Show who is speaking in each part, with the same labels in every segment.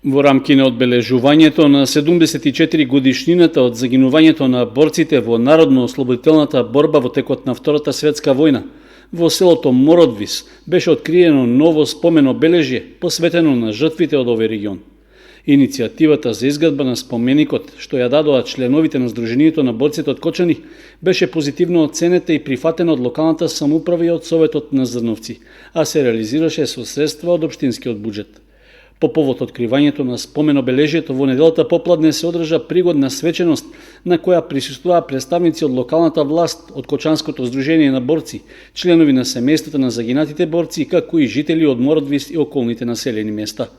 Speaker 1: Во рамки на одбележувањето на 74 годишнината од загинувањето на борците во народно-ослободителната борба во текот на Втората светска војна, во селото Мородвис беше откриено ново спомен обележје посветено на жртвите од овој регион. Иницијативата за изградба на споменикот, што ја дадоа членовите на Сдруженијето на борците од Кочани, беше позитивно оценета и прифатена од локалната самоуправа и од Советот на Зрновци, а се реализираше со средства од општинскиот буџет. По повод откривањето на спомен обележјето во неделата попладне се одржа пригодна свеченост на која присуствуваа представници од локалната власт, од Кочанското здружение на борци, членови на семејствата на загинатите борци, како и жители од Мородвис и околните населени места.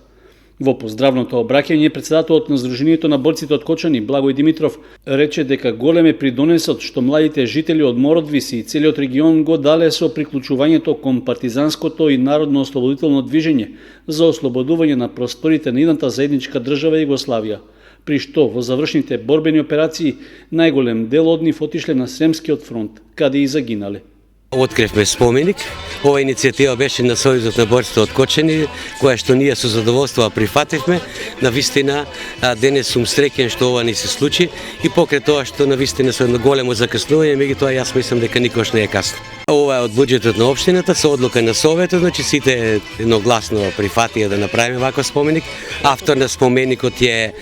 Speaker 1: Во поздравното обраќање претседателот на Сдруженијето на борците од Кочани, Благој Димитров, рече дека голем е придонесот што младите жители од Мородвис и целиот регион го дале со приклучувањето кон партизанското и народно-ослободително движење за ослободување на просторите на едната заедничка држава Југославија, при што во завршните борбени операции најголем дел од нив отишле на Сремскиот фронт, каде и загинале.
Speaker 2: Откривме споменик. Ова иницијатива беше на Сојузот на борците од Кочани, која што ние со задоволство прифативме. Навистина, денес сум среќен што ова ни се случи и покрај тоа што навистина со едно големо закаснување, меѓутоа јас мислам дека никош не е касно. Ова е од буџетот на општината со одлука на Советот, значи сите едногласно прифатија да направиме ваков споменик. Автор на споменикот е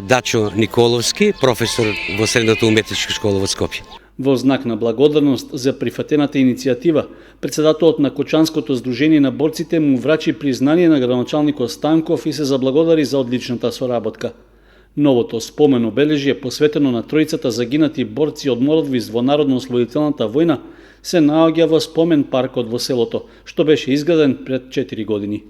Speaker 2: Дачо Николовски, професор во Средната уметничка школа во Скопје.
Speaker 1: Во знак на благодарност за прифатената иницијатива, претседателот на Кочанското здружение на борците му врачи признание на градоначалникот Станков и се заблагодари за одличната соработка. Новото спомен обележје посветено на тројцата загинати борци од Мородвис во народно-ослободителната војна се наоѓа во спомен паркот во селото, што беше изграден пред 4 години.